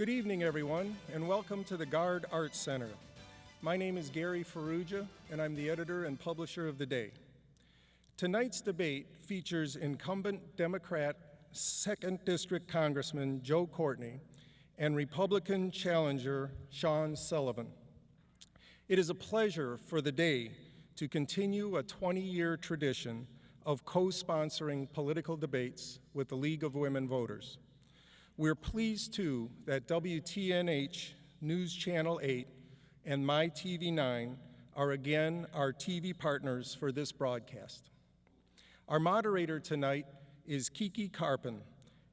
Good evening, everyone, and welcome to the Gard Arts Center. My name is Gary Ferrugia, and I'm the editor and publisher of The Day. Tonight's debate features incumbent Democrat 2nd District Congressman Joe Courtney and Republican challenger Sean Sullivan. It is a pleasure for The Day to continue a 20-year tradition of co-sponsoring political debates with the League of Women Voters. We're pleased, too, that WTNH News Channel 8 and MyTV9 are again our TV partners for this broadcast. Our moderator tonight is Kiki Karpin,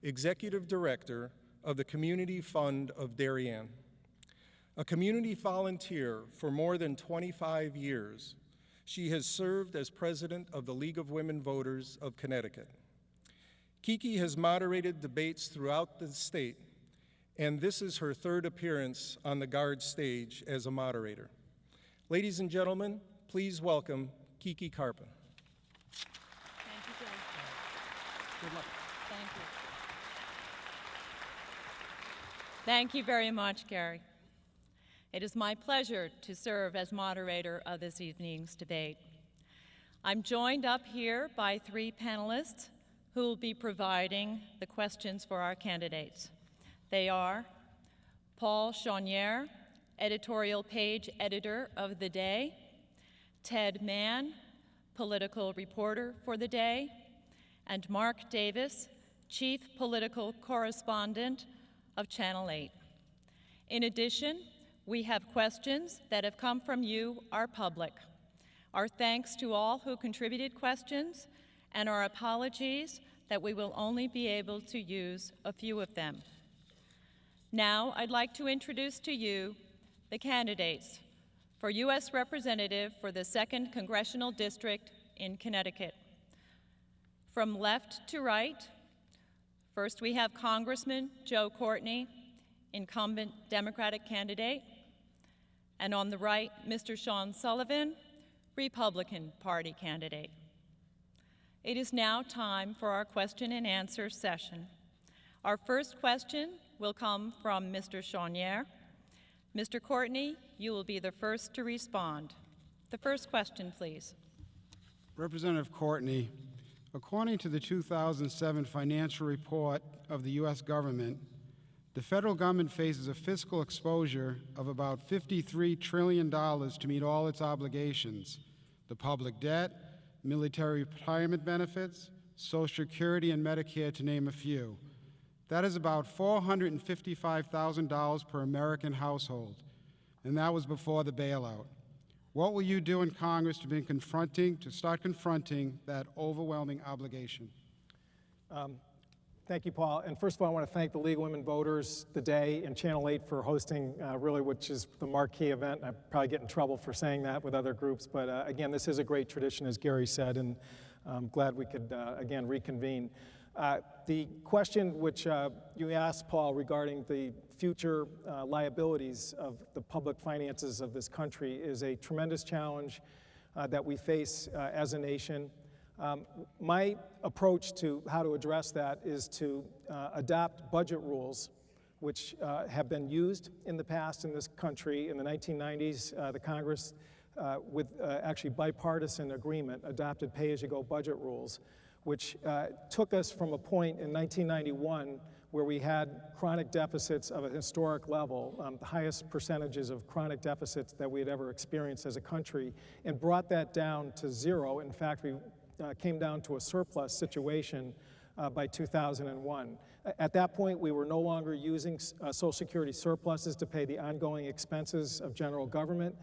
Executive Director of the Community Fund of Darien. A community volunteer for more than 25 years, she has served as president of the League of Women Voters of Connecticut. Kiki has moderated debates throughout the state, and this is her third appearance on the Gard stage as a moderator. Ladies and gentlemen, please welcome Kiki Karpin. Thank you, Joe. Good luck. Thank you. Thank you very much, Gary. It is my pleasure to serve as moderator of this evening's debate. I'm joined up here by three panelists who will be providing the questions for our candidates. They are Paul Chaunière, editorial page editor of The Day, Ted Mann, political reporter for The Day, and Mark Davis, chief political correspondent of Channel 8. In addition, we have questions that have come from you, our public. Our thanks to all who contributed questions, and our apologies that we will only be able to use a few of them. Now, I'd like to introduce to you the candidates for U.S. Representative for the 2nd Congressional District in Connecticut. From left to right, first we have Congressman Joe Courtney, incumbent Democratic candidate, and on the right, Mr. Sean Sullivan, Republican Party candidate. It is now time for our question and answer session. Our first question will come from Mr. Chaunière. Mr. Courtney, you will be the first to respond. The first question, please. Representative Courtney, according to the 2007 financial report of the U.S. government, the federal government faces a fiscal exposure of about $53 trillion to meet all its obligations: the public debt, military retirement benefits, Social Security, and Medicare, to name a few. That is about $455,000 per American household, and that was before the bailout. What will you do in Congress to start confronting that overwhelming obligation? Thank you, Paul. And first of all, I want to thank the League of Women Voters, The Day, and Channel 8 for hosting which is the marquee event. I probably get in trouble for saying that with other groups, but again, this is a great tradition, as Gary said, and I'm glad we could, again, reconvene. The question which you asked, Paul, regarding the future liabilities of the public finances of this country is a tremendous challenge that we face as a nation. My approach to how to address that is to adopt budget rules which have been used in the past in this country. In the 1990s, the Congress, with actually bipartisan agreement, adopted pay-as-you-go budget rules, which took us from a point in 1991 where we had chronic deficits of a historic level, the highest percentages of chronic deficits that we had ever experienced as a country, and brought that down to zero. In fact, we came down to a surplus situation by 2001. At that point, we were no longer using Social Security surpluses to pay the ongoing expenses of general government.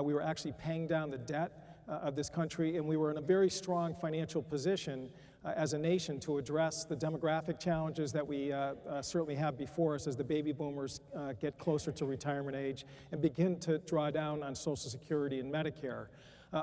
We were actually paying down the debt of this country, and we were in a very strong financial position as a nation to address the demographic challenges that we certainly have before us as the baby boomers get closer to retirement age and begin to draw down on Social Security and Medicare.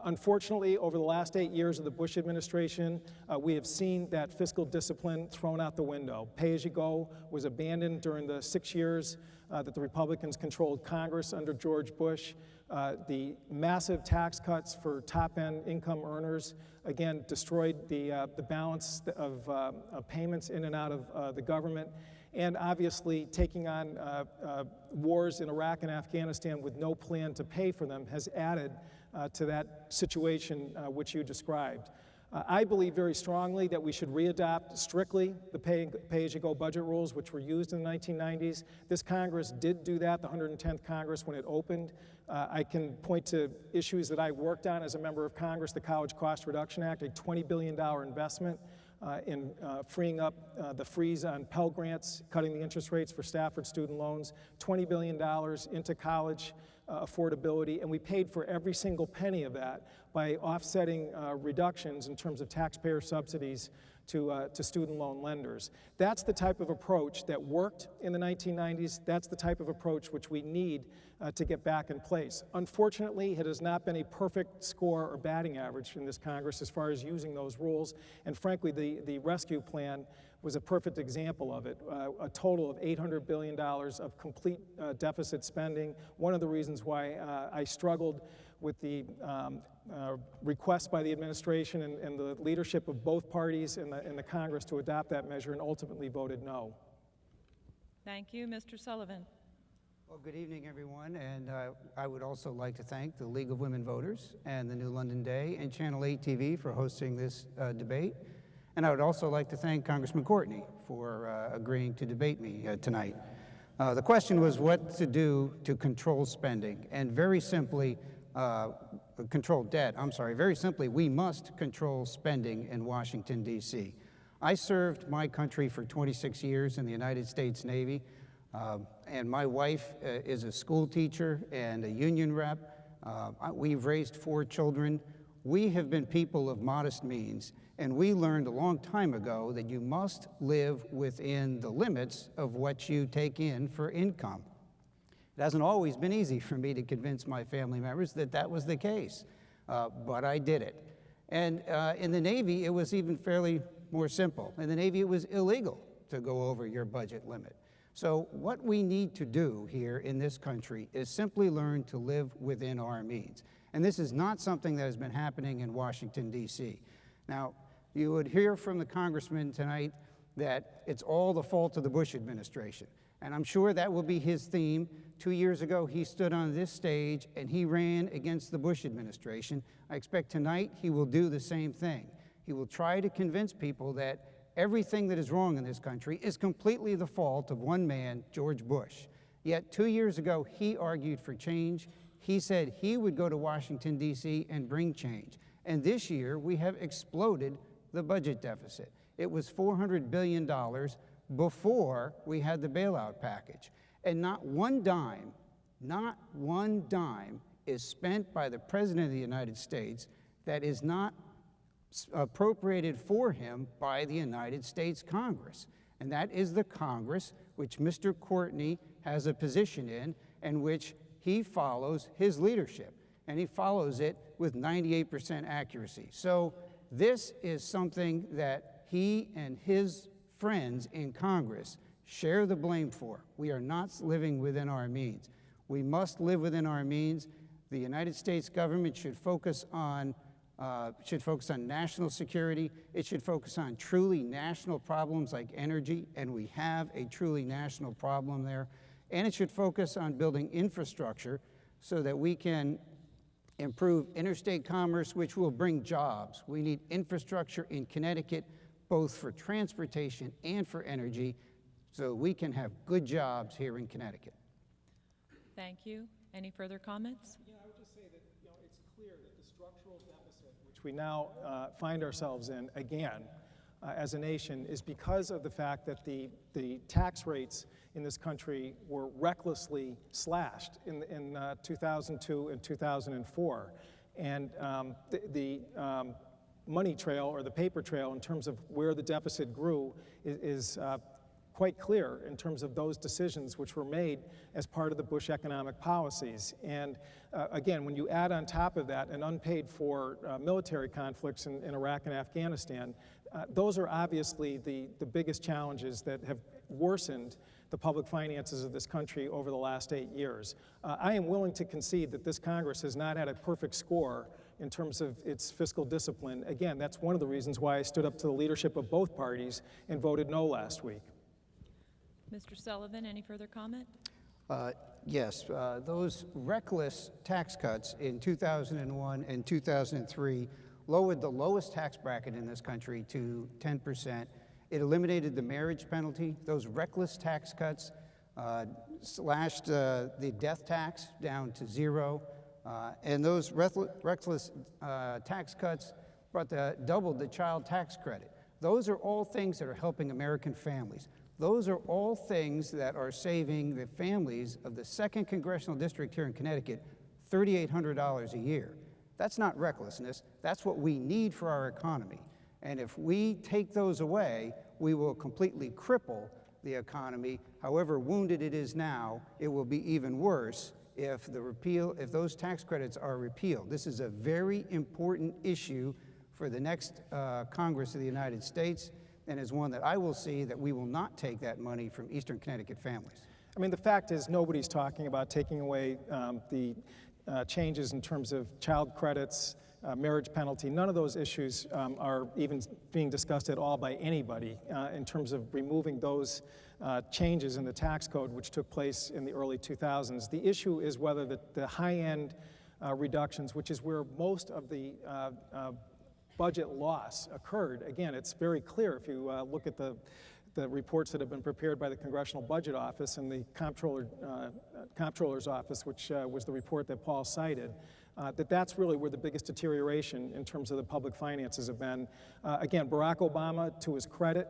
Unfortunately, over the last 8 years of the Bush administration, we have seen that fiscal discipline thrown out the window. Pay-as-you-go was abandoned during the 6 years that the Republicans controlled Congress under George Bush. The massive tax cuts for top-end income earners, again, destroyed the balance of payments in and out of the government. and obviously taking on wars in Iraq and Afghanistan with no plan to pay for them has added to that situation which you described. I believe very strongly that we should readopt strictly the pay-as-you-go budget rules which were used in the 1990s. This Congress did do that, the 110th Congress, when it opened. I can point to issues that I worked on as a member of Congress, the College Cost Reduction Act, a $20 billion investment in freeing up the freeze on Pell Grants, cutting the interest rates for Stafford student loans, $20 billion into college affordability, and we paid for every single penny of that by offsetting reductions in terms of taxpayer subsidies to student loan lenders. That's the type of approach that worked in the 1990s. That's the type of approach which we need to get back in place. Unfortunately, it has not been a perfect score or batting average in this Congress as far as using those rules, and frankly, the rescue plan was a perfect example of it. A total of $800 billion of complete deficit spending. One of the reasons why I struggled with the request by the administration and the leadership of both parties in the Congress to adopt that measure, and ultimately voted no. Thank you. Mr. Sullivan. Well, good evening, everyone, and I would also like to thank the League of Women Voters and the New London Day and Channel 8 TV for hosting this debate. And I would also like to thank Congressman Courtney for agreeing to debate me tonight. The question was what to do to control spending, and very simply, control debt. I'm sorry, very simply, we must control spending in Washington, D.C. I served my country for 26 years in the United States Navy, and my wife is a school teacher and a union rep. We've raised 4 children. We have been people of modest means, and we learned a long time ago that you must live within the limits of what you take in for income. It hasn't always been easy for me to convince my family members that that was the case, but I did it. And in the Navy, it was even fairly more simple. In the Navy, it was illegal to go over your budget limit. So what we need to do here in this country is simply learn to live within our means. And this is not something that has been happening in Washington, D.C. Now, you would hear from the congressman tonight that it's all the fault of the Bush administration. And I'm sure that will be his theme. 2 years ago, he stood on this stage and he ran against the Bush administration. I expect tonight he will do the same thing. He will try to convince people that everything that is wrong in this country is completely the fault of one man, George Bush. Yet 2 years ago, he argued for change. He said he would go to Washington, D.C. and bring change. And this year, we have exploded the budget deficit. It was $400 billion before we had the bailout package. And not one dime is spent by the President of the United States that is not appropriated for him by the United States Congress. And that is the Congress which Mr. Courtney has a position in and which he follows his leadership. And he follows it with 98% accuracy. So this is something that he and his friends in Congress share the blame for. We are not living within our means. We must live within our means. The United States government should focus on national security. It should focus on truly national problems like energy, and we have a truly national problem there. And it should focus on building infrastructure so that we can improve interstate commerce, which will bring jobs. We need infrastructure in Connecticut, both for transportation and for energy, so we can have good jobs here in Connecticut. Thank you. Any further comments? Yeah, I would just say that it's clear that the structural deficit, which we now find ourselves in again as a nation, is because of the fact that the tax rates in this country were recklessly slashed in 2002 and 2004. And the money trail or the paper trail in terms of where the deficit grew is quite clear in terms of those decisions which were made as part of the Bush economic policies. And again, when you add on top of that an unpaid for military conflicts in Iraq and Afghanistan, those are obviously the biggest challenges that have worsened the public finances of this country over the last 8 years. I am willing to concede that this Congress has not had a perfect score in terms of its fiscal discipline. Again, that's one of the reasons why I stood up to the leadership of both parties and voted no last week. Mr. Sullivan, any further comment? Yes, those reckless tax cuts in 2001 and 2003 lowered the lowest tax bracket in this country to 10%. It eliminated the marriage penalty. Those reckless tax cuts slashed the death tax down to 0. And those reckless tax cuts doubled the child tax credit. Those are all things that are helping American families. Those are all things that are saving the families of the 2nd Congressional District here in Connecticut $3,800 a year. That's not recklessness. That's what we need for our economy. And if we take those away, we will completely cripple the economy. However wounded it is now, it will be even worse if those tax credits are repealed. This is a very important issue for the next Congress of the United States, and is one that I will see that we will not take that money from Eastern Connecticut families. I mean, the fact is nobody's talking about taking away the changes in terms of child credits, marriage penalty. None of those issues are even being discussed at all by anybody in terms of removing those changes in the tax code which took place in the early 2000s. The issue is whether the high-end reductions, which is where most of the budget loss occurred. Again, it's very clear if you look at the reports that have been prepared by the Congressional Budget Office and the Comptroller's Office, which was the report that Paul cited, that's really where the biggest deterioration in terms of the public finances have been. Again, Barack Obama, to his credit,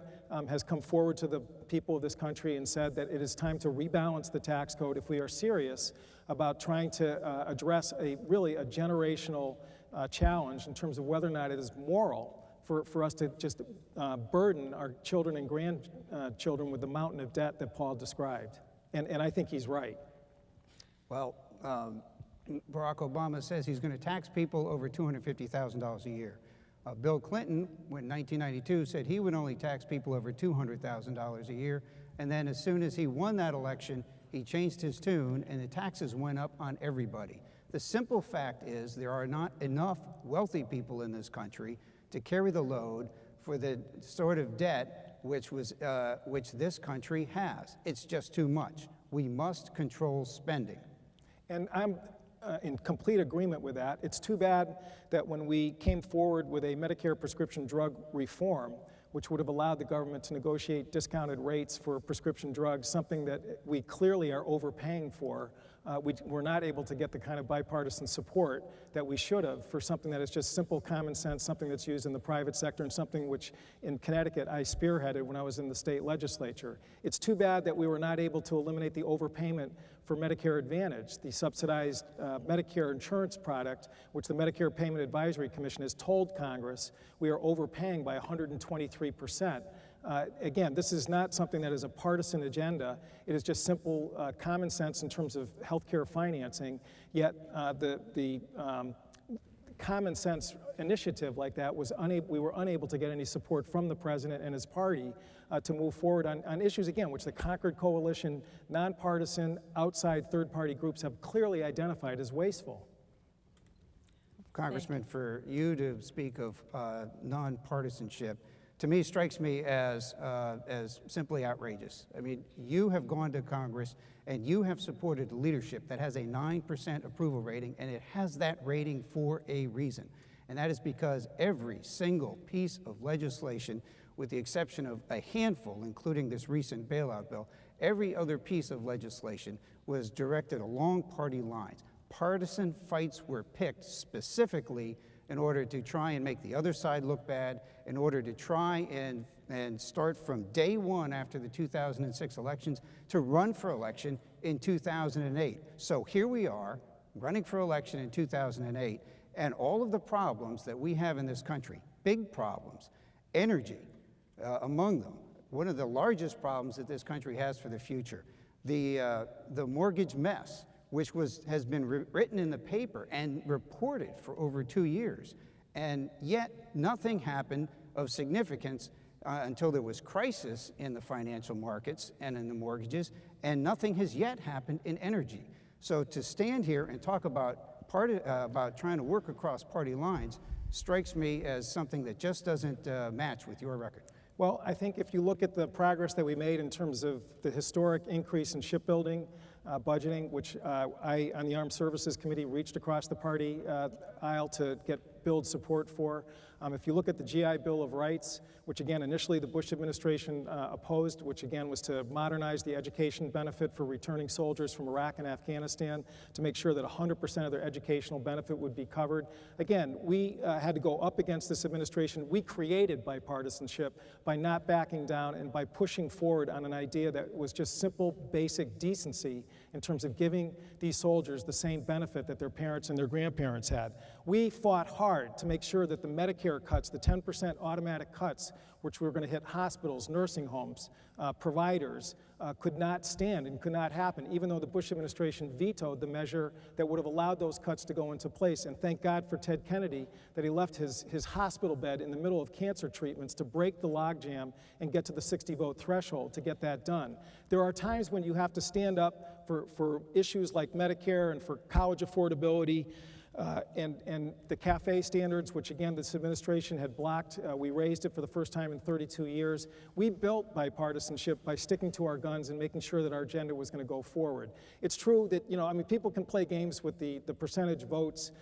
has come forward to the people of this country and said that it is time to rebalance the tax code if we are serious about trying to address really a generational challenge in terms of whether or not it is moral for us to just burden our children and grandchildren with the mountain of debt that Paul described. And I think he's right. Well, Barack Obama says he's going to tax people over $250,000 a year. Bill Clinton, in 1992, said he would only tax people over $200,000 a year. And then as soon as he won that election, he changed his tune and the taxes went up on everybody. The simple fact is there are not enough wealthy people in this country to carry the load for the sort of debt which this country has. It's just too much. We must control spending. And I'm in complete agreement with that. It's too bad that when we came forward with a Medicare prescription drug reform, which would have allowed the government to negotiate discounted rates for prescription drugs, something that we clearly are overpaying for, we're not able to get the kind of bipartisan support that we should have for something that is just simple common sense, something that's used in the private sector, and something which in Connecticut I spearheaded when I was in the state legislature. It's too bad that we were not able to eliminate the overpayment for Medicare Advantage, the subsidized Medicare insurance product, which the Medicare Payment Advisory Commission has told Congress we are overpaying by 123%. Again, this is not something that is a partisan agenda. It is just simple common sense in terms of healthcare financing, yet the common sense initiative like that we were unable to get any support from the president and his party to move forward on issues, again, which the Concord Coalition, nonpartisan, outside third-party groups have clearly identified as wasteful. Congressman, for you to speak of nonpartisanship, to me strikes me as simply outrageous. I mean, you have gone to Congress and you have supported a leadership that has a 9% approval rating, and it has that rating for a reason. And that is because every single piece of legislation, with the exception of a handful, including this recent bailout bill, every other piece of legislation was directed along party lines. Partisan fights were picked specifically in order to try and make the other side look bad, in order to try and start from day one after the 2006 elections to run for election in 2008. So here we are, running for election in 2008, and all of the problems that we have in this country, big problems, energy among them, one of the largest problems that this country has for the future, the mortgage mess, which has been written in the paper and reported for over 2 years. And yet nothing happened of significance until there was crisis in the financial markets and in the mortgages, and nothing has yet happened in energy. So to stand here and talk about trying to work across party lines strikes me as something that just doesn't match with your record. Well, I think if you look at the progress that we made in terms of the historic increase in shipbuilding budgeting, which I, on the Armed Services Committee, reached across the party aisle to build support for. If you look at the GI Bill of Rights, which again initially the Bush administration opposed, which again was to modernize the education benefit for returning soldiers from Iraq and Afghanistan to make sure that 100% of their educational benefit would be covered. Again, we had to go up against this administration. We created bipartisanship by not backing down and by pushing forward on an idea that was just simple, basic decency in terms of giving these soldiers the same benefit that their parents and their grandparents had. We fought hard to make sure that the Medicare cuts, the 10% automatic cuts, which were going to hit hospitals, nursing homes, providers, could not stand and could not happen, even though the Bush administration vetoed the measure that would have allowed those cuts to go into place. And thank God for Ted Kennedy that he left his hospital bed in the middle of cancer treatments to break the logjam and get to the 60-vote threshold to get that done. There are times when you have to stand up for issues like Medicare and for college affordability, and the CAFE standards, which again this administration had blocked. We raised it for the first time in 32 years. We built bipartisanship by sticking to our guns and making sure that our agenda was going to go forward. It's true that, people can play games with the percentage votes.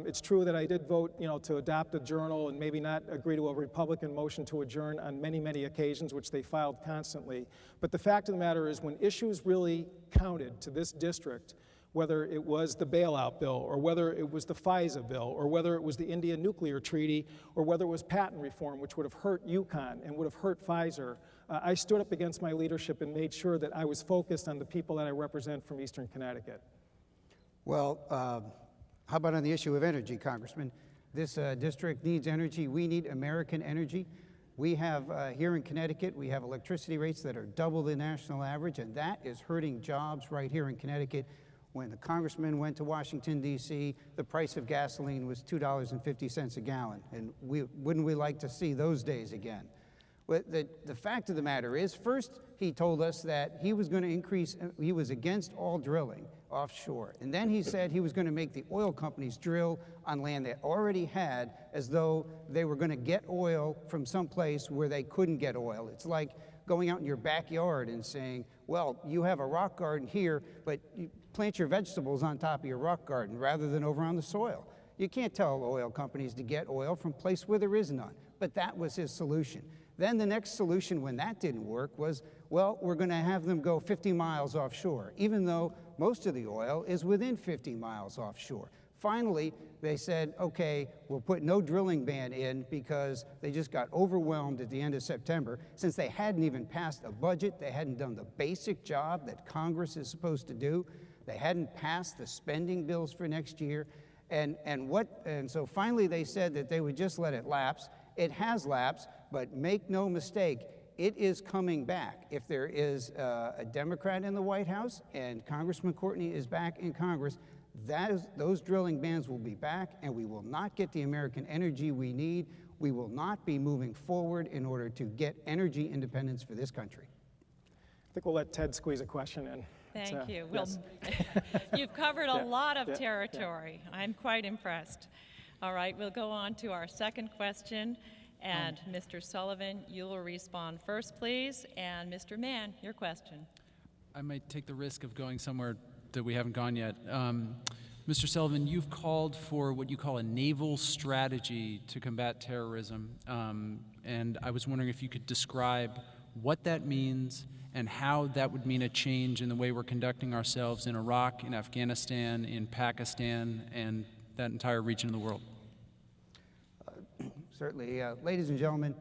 It's true that I did vote, to adopt a journal and maybe not agree to a Republican motion to adjourn on many, many occasions, which they filed constantly. But the fact of the matter is, when issues really counted to this district, whether it was the bailout bill, or whether it was the FISA bill, or whether it was the India nuclear treaty, or whether it was patent reform, which would have hurt UConn and would have hurt Pfizer, I stood up against my leadership and made sure that I was focused on the people that I represent from Eastern Connecticut. Well, how about on the issue of energy, Congressman? This district needs energy. We need American energy. We have, here in Connecticut, we have electricity rates that are double the national average, and that is hurting jobs right here in Connecticut. When the congressman went to Washington, D.C., the price of gasoline was $2.50 a gallon, and wouldn't we like to see those days again? But the fact of the matter is, first he told us that he was going to increase, he was against all drilling offshore, and then he said he was going to make the oil companies drill on land they already had, as though they were going to get oil from someplace where they couldn't get oil. It's like going out in your backyard and saying, well, you have a rock garden here, but you plant your vegetables on top of your rock garden rather than over on the soil. You can't tell oil companies to get oil from a place where there is none. But that was his solution. Then the next solution, when that didn't work, was, well, we're going to have them go 50 miles offshore, even though most of the oil is within 50 miles offshore. Finally, they said, okay, we'll put no drilling ban in because they just got overwhelmed at the end of September. Since they hadn't even passed a budget, they hadn't done the basic job that Congress is supposed to do. They hadn't passed the spending bills for next year. And so finally they said that they would just let it lapse. It has lapsed, but make no mistake, it is coming back. If there is a Democrat in the White House and Congressman Courtney is back in Congress, those drilling bans will be back, and we will not get the American energy we need. We will not be moving forward in order to get energy independence for this country. I think we'll let Ted squeeze a question in. Thank you. Yes. Well, you've covered a lot of Yeah. territory. I'm quite impressed. All right, we'll go on to our second question. And Mr. Sullivan, you will respond first, please. And Mr. Mann, your question. I might take the risk of going somewhere that we haven't gone yet. Mr. Sullivan, you've called for what you call a naval strategy to combat terrorism. And I was wondering if you could describe what that means and how that would mean a change in the way we're conducting ourselves in Iraq, in Afghanistan, in Pakistan, and that entire region of the world. Certainly. Ladies and gentlemen,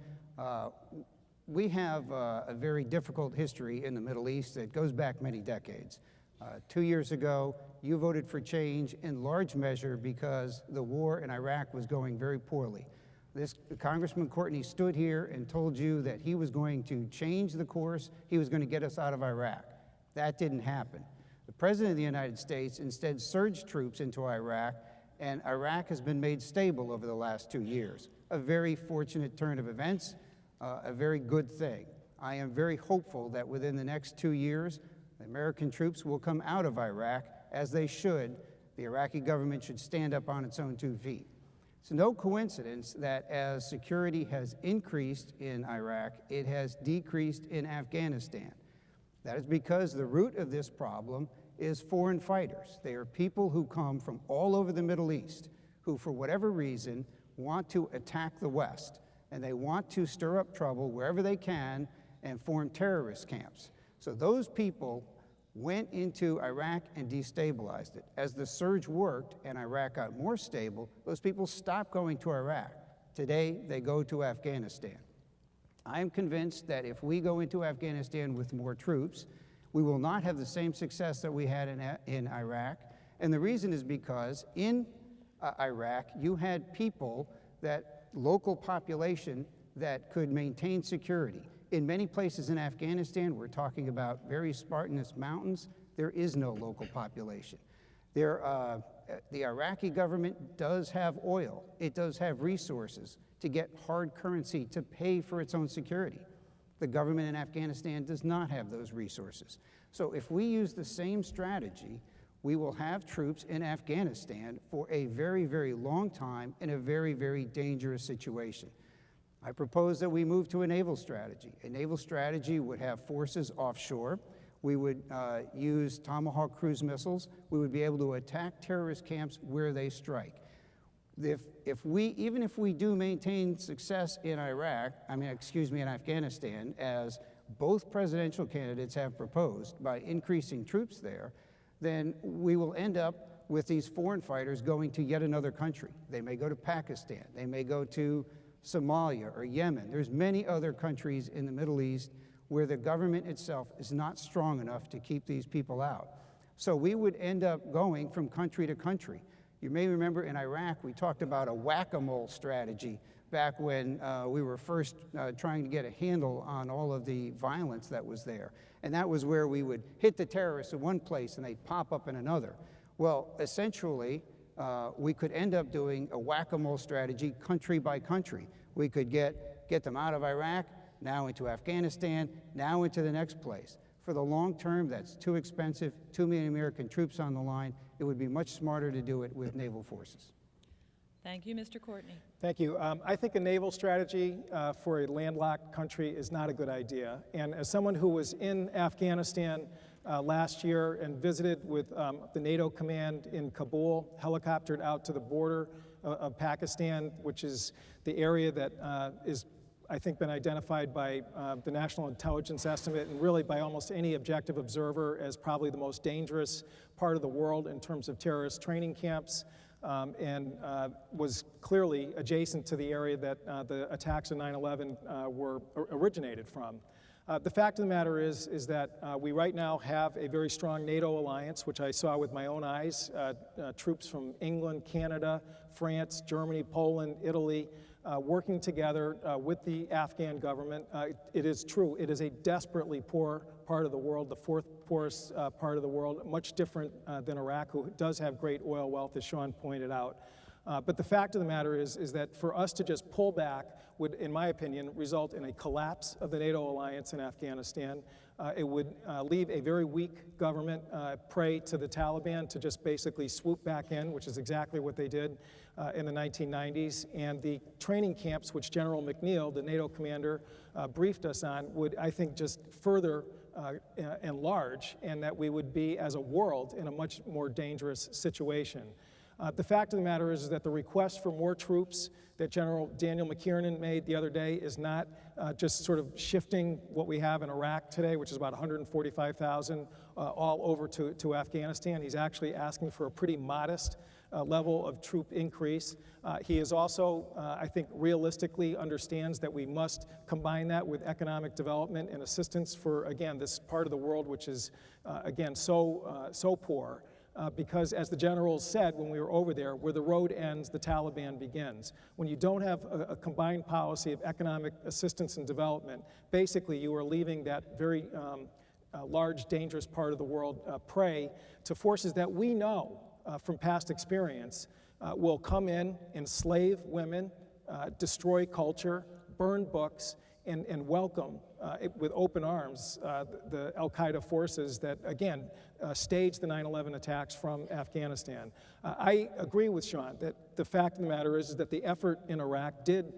we have a very difficult history in the Middle East that goes back many decades. 2 years ago, you voted for change in large measure because the war in Iraq was going very poorly. Congressman Courtney stood here and told you that he was going to change the course, he was going to get us out of Iraq. That didn't happen. The President of the United States instead surged troops into Iraq, and Iraq has been made stable over the last 2 years. A very fortunate turn of events, a very good thing. I am very hopeful that within the next 2 years, the American troops will come out of Iraq, as they should. The Iraqi government should stand up on its own 2 feet. It's no coincidence that as security has increased in Iraq, it has decreased in Afghanistan. That is because the root of this problem is foreign fighters. They are people who come from all over the Middle East who, for whatever reason, want to attack the West, and they want to stir up trouble wherever they can and form terrorist camps. So those people went into Iraq and destabilized it. As the surge worked and Iraq got more stable, those people stopped going to Iraq. Today, they go to Afghanistan. I am convinced that if we go into Afghanistan with more troops, we will not have the same success that we had in Iraq. And the reason is because in Iraq, you had people, that local population, that could maintain security. In many places in Afghanistan, we're talking about very Spartanist mountains, there is no local population. The Iraqi government does have oil. It does have resources to get hard currency to pay for its own security. The government in Afghanistan does not have those resources. So if we use the same strategy, we will have troops in Afghanistan for a very, very long time in a very, very dangerous situation. I propose that we move to a naval strategy. A naval strategy would have forces offshore. We would use Tomahawk cruise missiles. We would be able to attack terrorist camps where they strike. Even if we do maintain success in in Afghanistan, as both presidential candidates have proposed, by increasing troops there, then we will end up with these foreign fighters going to yet another country. They may go to Pakistan. They may go to Somalia or Yemen. There's many other countries in the Middle East where the government itself is not strong enough to keep these people out. So we would end up going from country to country. You may remember in Iraq, we talked about a whack-a-mole strategy back when we were first trying to get a handle on all of the violence that was there. And that was where we would hit the terrorists in one place and they'd pop up in another. Well, essentially, we could end up doing a whack-a-mole strategy country by country. We could get them out of Iraq, now into Afghanistan, now into the next place. For the long term, that's too expensive, too many American troops on the line. It would be much smarter to do it with naval forces. Thank you, Mr. Courtney. Thank you. I think a naval strategy for a landlocked country is not a good idea. And as someone who was in Afghanistan last year and visited with the NATO command in Kabul, helicoptered out to the border of Pakistan, which is the area that is, I think, been identified by the National Intelligence Estimate and really by almost any objective observer as probably the most dangerous part of the world in terms of terrorist training camps. And was clearly adjacent to the area that the attacks of 9/11 were originated from. The fact of the matter is that we right now have a very strong NATO alliance, which I saw with my own eyes, troops from England, Canada, France, Germany, Poland, Italy, working together with the Afghan government. It is true, it is a desperately poor part of the world, the fourth poorest part of the world, much different than Iraq, who does have great oil wealth, as Sean pointed out. But the fact of the matter is that for us to just pull back would, in my opinion, result in a collapse of the NATO alliance in Afghanistan. It would leave a very weak government prey to the Taliban to just basically swoop back in, which is exactly what they did in the 1990s. And the training camps, which General McNeil, the NATO commander, briefed us on, would, I think, just further enlarge, and that we would be, as a world, in a much more dangerous situation. The fact of the matter is that the request for more troops that General Daniel McKiernan made the other day is not just sort of shifting what we have in Iraq today, which is about 145,000, all over to Afghanistan. He's actually asking for a pretty modest level of troop increase. He is also, I think, realistically understands that we must combine that with economic development and assistance for, again, this part of the world which is, again, so poor. Because, as the general said when we were over there, where the road ends, the Taliban begins. When you don't have a combined policy of economic assistance and development, basically you are leaving that very large, dangerous part of the world prey to forces that we know from past experience will come in, enslave women, destroy culture, burn books, and welcome with open arms the al-Qaeda forces that, again, staged the 9/11 attacks from Afghanistan. I agree with Sean that the fact of the matter is that the effort in Iraq did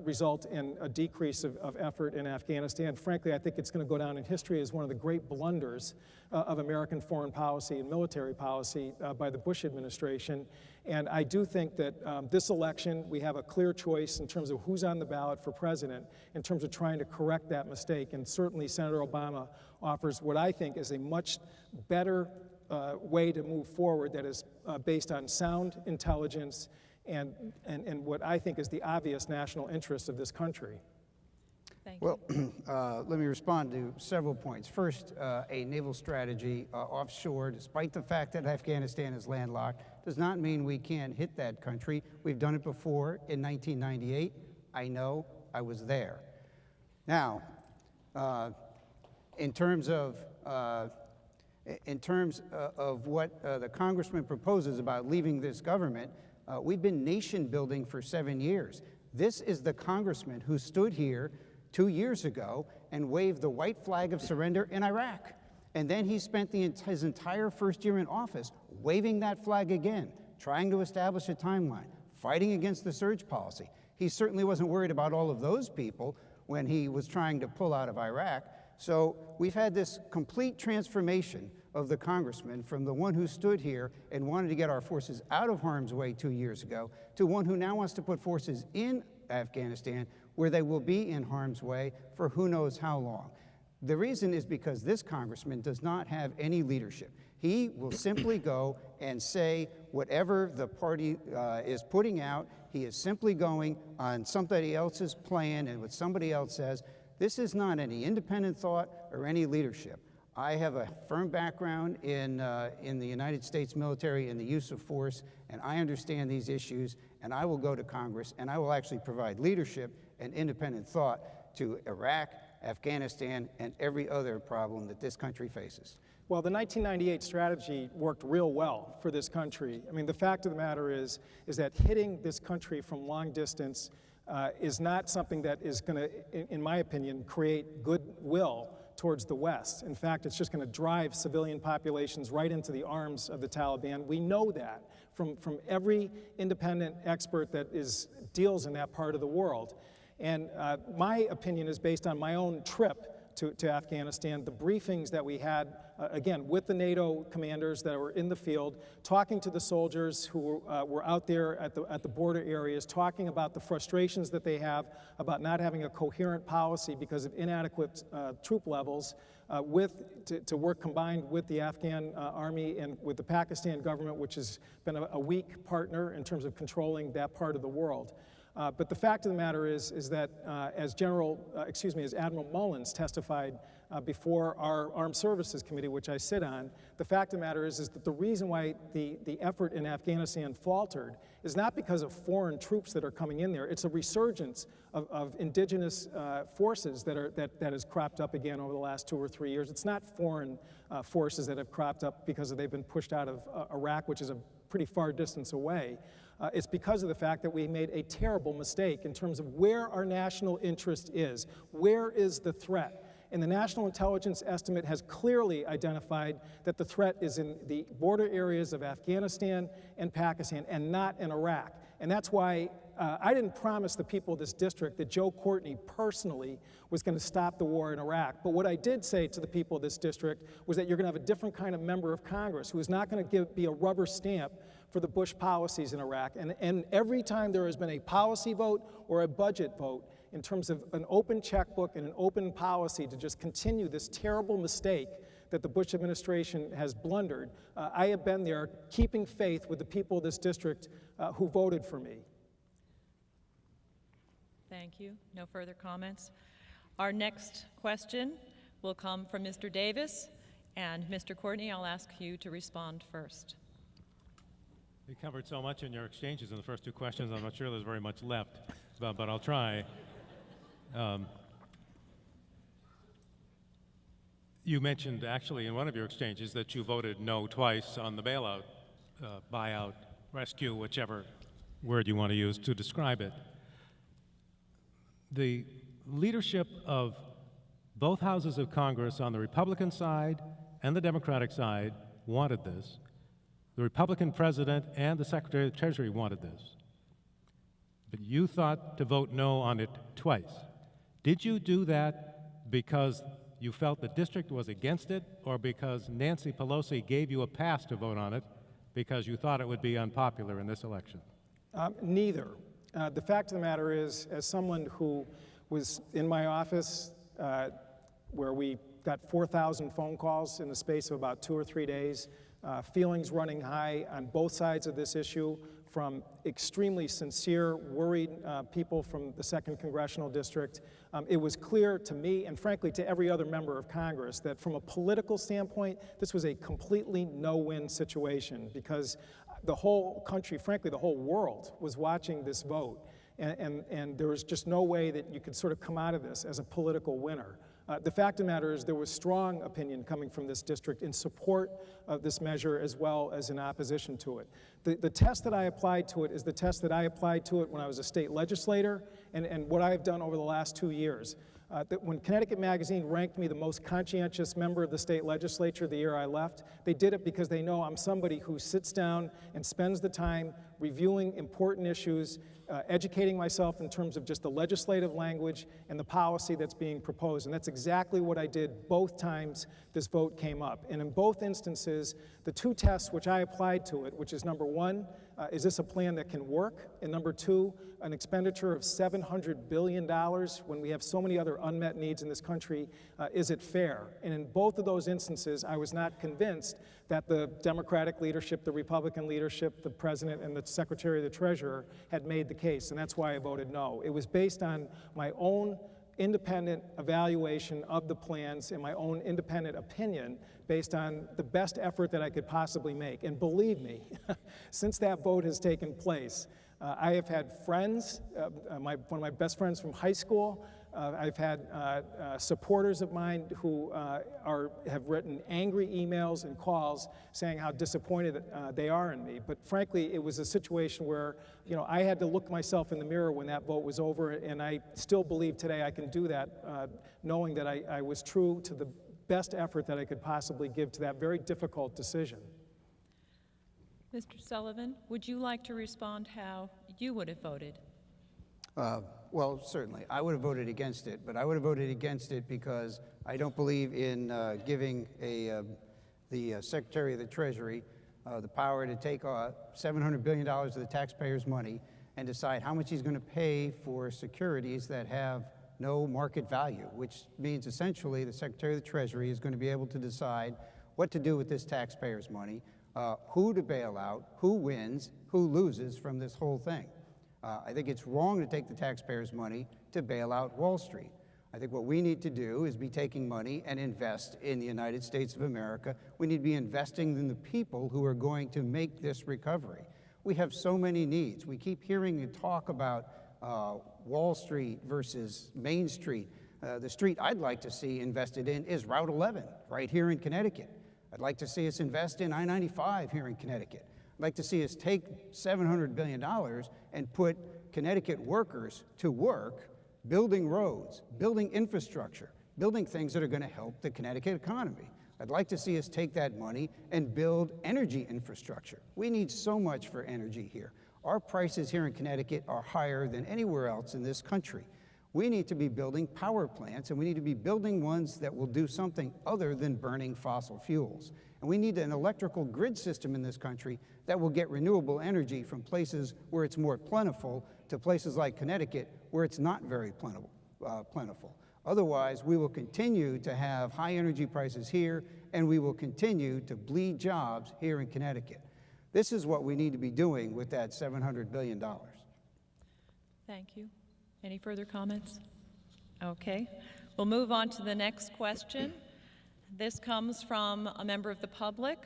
result in a decrease of effort in Afghanistan. Frankly, I think it's going to go down in history as one of the great blunders of American foreign policy and military policy by the Bush administration. And I do think that this election, we have a clear choice in terms of who's on the ballot for president, in terms of trying to correct that mistake. And certainly Senator Obama offers what I think is a much better way to move forward that is based on sound intelligence and what I think is the obvious national interest of this country. Thank you. Well, let me respond to several points. First, a naval strategy offshore, despite the fact that Afghanistan is landlocked, does not mean we can't hit that country. We've done it before in 1998. I know, I was there. Now, in terms of what the congressman proposes about leaving this government, we've been nation building for 7 years. This is the congressman who stood here 2 years ago and waved the white flag of surrender in Iraq. And then he spent his entire first year in office waving that flag again, trying to establish a timeline, fighting against the surge policy. He certainly wasn't worried about all of those people when he was trying to pull out of Iraq. So we've had this complete transformation of the congressman from the one who stood here and wanted to get our forces out of harm's way 2 years ago to one who now wants to put forces in Afghanistan where they will be in harm's way for who knows how long. The reason is because this congressman does not have any leadership. He will simply go and say whatever the party is putting out. He is simply going on somebody else's plan and what somebody else says. This is not any independent thought or any leadership. I have a firm background in the United States military and the use of force, and I understand these issues, and I will go to Congress, and I will actually provide leadership and independent thought to Iraq, Afghanistan, and every other problem that this country faces. Well, the 1998 strategy worked real well for this country. I mean, the fact of the matter is that hitting this country from long distance is not something that is going to, in my opinion, create goodwill towards the West. In fact, it's just going to drive civilian populations right into the arms of the Taliban. We know that from every independent expert that deals in that part of the world. And my opinion is based on my own trip to Afghanistan, the briefings that we had, again, with the NATO commanders that were in the field, talking to the soldiers who were out there at the border areas, talking about the frustrations that they have about not having a coherent policy because of inadequate troop levels, to work combined with the Afghan army and with the Pakistan government, which has been a weak partner in terms of controlling that part of the world. But the fact of the matter is that as Admiral Mullins testified before our Armed Services Committee, which I sit on, the fact of the matter is that the reason why the effort in Afghanistan faltered is not because of foreign troops that are coming in there. It's a resurgence of indigenous forces that has cropped up again over the last 2 or 3 years. It's not foreign forces that have cropped up because they've been pushed out of Iraq, which is a pretty far distance away. It's because of the fact that we made a terrible mistake in terms of where our national interest is. Where is the threat? And the National Intelligence Estimate has clearly identified that the threat is in the border areas of Afghanistan and Pakistan and not in Iraq. And that's why I didn't promise the people of this district that Joe Courtney personally was going to stop the war in Iraq. But what I did say to the people of this district was that you're going to have a different kind of member of Congress who is not going to be a rubber stamp for the Bush policies in Iraq. And every time there has been a policy vote or a budget vote in terms of an open checkbook and an open policy to just continue this terrible mistake that the Bush administration has blundered, I have been there keeping faith with the people of this district who voted for me. Thank you. No further comments. Our next question will come from Mr. Davis. And Mr. Courtney, I'll ask you to respond first. You covered so much in your exchanges in the first two questions, I'm not sure there's very much left, but I'll try. You mentioned actually in one of your exchanges that you voted no twice on the bailout, buyout, rescue, whichever word you want to use to describe it. The leadership of Both houses of Congress on the Republican side and the Democratic side wanted this. The Republican president and the Secretary of the Treasury wanted this. But you thought to vote no on it twice. Did you do that because you felt the district was against it, or because Nancy Pelosi gave you a pass to vote on it because you thought it would be unpopular in this election? Neither. The fact of the matter is, as someone who was in my office where we got 4,000 phone calls in the space of about 2 or 3 days, feelings running high on both sides of this issue, from extremely sincere, worried people from the 2nd Congressional District. It was clear to me, and frankly to every other member of Congress, that from a political standpoint, this was a completely no-win situation, because the whole country, frankly the whole world, was watching this vote. And there was just no way that you could sort of come out of this as a political winner. The fact of the matter is there was strong opinion coming from this district in support of this measure as well as in opposition to it. The test that I applied to it is the test that I applied to it when I was a state legislator and what I've done over the last 2 years. That when Connecticut Magazine ranked me the most conscientious member of the state legislature the year I left, they did it because they know I'm somebody who sits down and spends the time reviewing important issues, educating myself in terms of just the legislative language and the policy that's being proposed. And that's exactly what I did both times this vote came up. And in both instances, the two tests which I applied to it, which is number one, is this a plan that can work? And number two, an expenditure of $700 billion when we have so many other unmet needs in this country, is it fair? And in both of those instances, I was not convinced that the Democratic leadership, the Republican leadership, the President, and the Secretary of the Treasurer had made the case, and that's why I voted no. It was based on my own independent evaluation of the plans and my own independent opinion based on the best effort that I could possibly make. And believe me, since that vote has taken place, I have had friends, one of my best friends from high school, I've had supporters of mine who have written angry emails and calls saying how disappointed they are in me. But frankly, it was a situation where, you know, I had to look myself in the mirror when that vote was over, and I still believe today I can do that, knowing that I was true to the best effort that I could possibly give to that very difficult decision. Mr. Sullivan, would you like to respond how you would have voted? Well, certainly. I would have voted against it, but I would have voted against it because I don't believe in giving the Secretary of the Treasury the power to take $700 billion of the taxpayers' money and decide how much he's going to pay for securities that have no market value, which means essentially the Secretary of the Treasury is going to be able to decide what to do with this taxpayers' money, who to bail out, who wins, who loses from this whole thing. I think it's wrong to take the taxpayers' money to bail out Wall Street. I think what we need to do is be taking money and invest in the United States of America. We need to be investing in the people who are going to make this recovery. We have so many needs. We keep hearing you talk about Wall Street versus Main Street. The street I'd like to see invested in is Route 11, right here in Connecticut. I'd like to see us invest in I-95 here in Connecticut. I'd like to see us take $700 billion and put Connecticut workers to work building roads, building infrastructure, building things that are going to help the Connecticut economy. I'd like to see us take that money and build energy infrastructure. We need so much for energy here. Our prices here in Connecticut are higher than anywhere else in this country. We need to be building power plants, and we need to be building ones that will do something other than burning fossil fuels. And we need an electrical grid system in this country that will get renewable energy from places where it's more plentiful to places like Connecticut where it's not very plentiful. Otherwise, we will continue to have high energy prices here, and we will continue to bleed jobs here in Connecticut. This is what we need to be doing with that $700 billion. Thank you. Any further comments? Okay. We'll move on to the next question. This comes from a member of the public.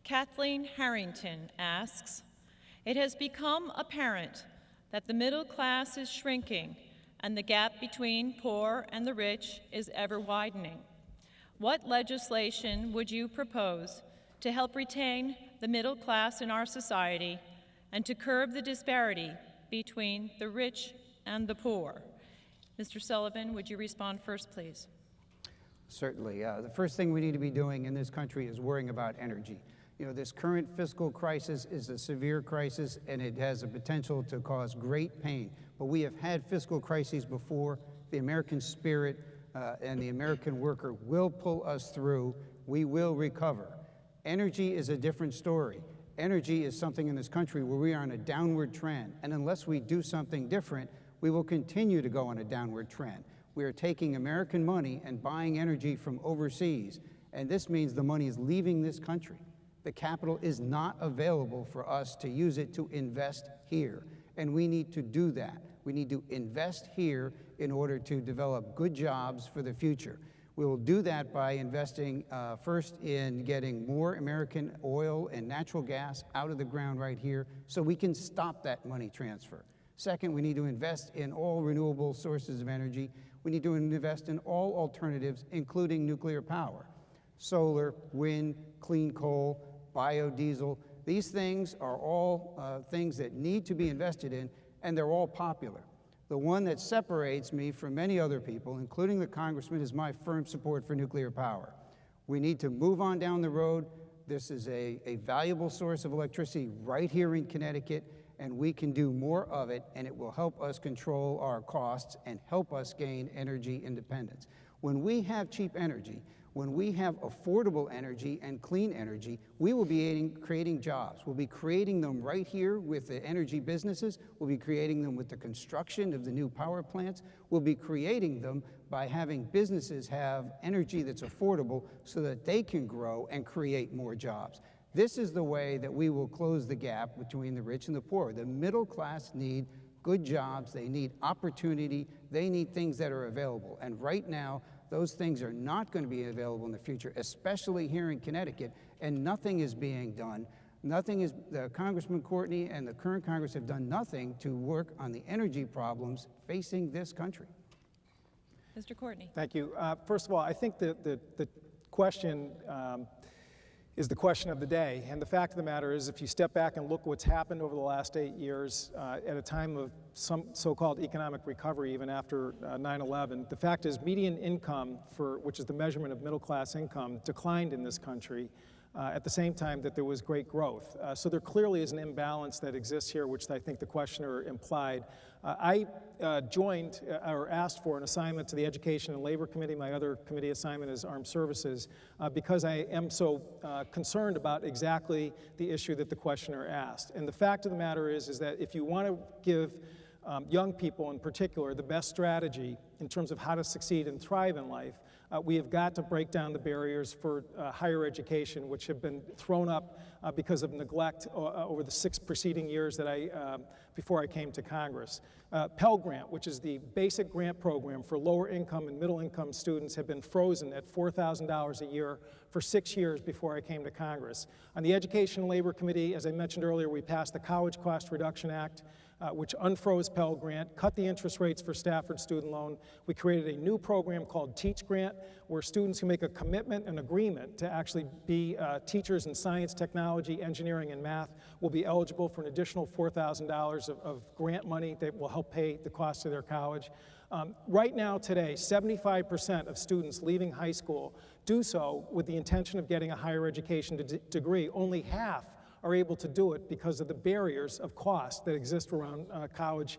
Kathleen Harrington asks, "It has become apparent that the middle class is shrinking and the gap between poor and the rich is ever widening. What legislation would you propose to help retain the middle class in our society and to curb the disparity between the rich and the poor?" Mr. Sullivan, would you respond first, please? Certainly. The first thing we need to be doing in this country is worrying about energy. You know, this current fiscal crisis is a severe crisis, and it has a potential to cause great pain. But we have had fiscal crises before. The American spirit and the American worker will pull us through. We will recover. Energy is a different story. Energy is something in this country where we are on a downward trend, and unless we do something different, we will continue to go on a downward trend. We are taking American money and buying energy from overseas, and this means the money is leaving this country. The capital is not available for us to use it to invest here, and we need to do that. We need to invest here in order to develop good jobs for the future. We will do that by investing first in getting more American oil and natural gas out of the ground right here so we can stop that money transfer. Second, we need to invest in all renewable sources of energy. We need to invest in all alternatives, including nuclear power. Solar, wind, clean coal, biodiesel. These things are all things that need to be invested in, and they're all popular. The one that separates me from many other people, including the congressman, is my firm support for nuclear power. We need to move on down the road. This is a valuable source of electricity right here in Connecticut, and we can do more of it, and it will help us control our costs and help us gain energy independence. When we have cheap energy, when we have affordable energy and clean energy, we will be creating jobs. We'll be creating them right here with the energy businesses. We'll be creating them with the construction of the new power plants. We'll be creating them by having businesses have energy that's affordable so that they can grow and create more jobs. This is the way that we will close the gap between the rich and the poor. The middle class need good jobs, they need opportunity, they need things that are available. And right now, those things are not going to be available in the future, especially here in Connecticut, and nothing is being done. Congressman Courtney and the current Congress have done nothing to work on the energy problems facing this country. Mr. Courtney. Thank you. First of all, I think the question is the question of the day. And the fact of the matter is, if you step back and look what's happened over the last 8 years, at a time of some so-called economic recovery, even after 9/11, the fact is median income, which is the measurement of middle-class income, declined in this country at the same time that there was great growth. So there clearly is an imbalance that exists here, which I think the questioner implied. I joined or asked for an assignment to the Education and Labor Committee. My other committee assignment is Armed Services, because I am so concerned about exactly the issue that the questioner asked. And the fact of the matter is that if you want to give young people in particular the best strategy in terms of how to succeed and thrive in life, we have got to break down the barriers for higher education, which have been thrown up because of neglect over the 6 preceding years that before I came to Congress. Pell Grant, which is the basic grant program for lower income and middle income students, have been frozen at $4,000 a year for 6 years before I came to Congress. On the Education and Labor Committee, as I mentioned earlier, we passed the College Cost Reduction Act, which unfroze Pell Grant, cut the interest rates for Stafford student loan. We created a new program called Teach Grant, where students who make a commitment and agreement to actually be teachers in science, technology, engineering, and math will be eligible for an additional $4,000 of grant money that will help pay the cost of their college. Right now, today, 75% of students leaving high school do so with the intention of getting a higher education degree. Only half are able to do it because of the barriers of cost that exist around college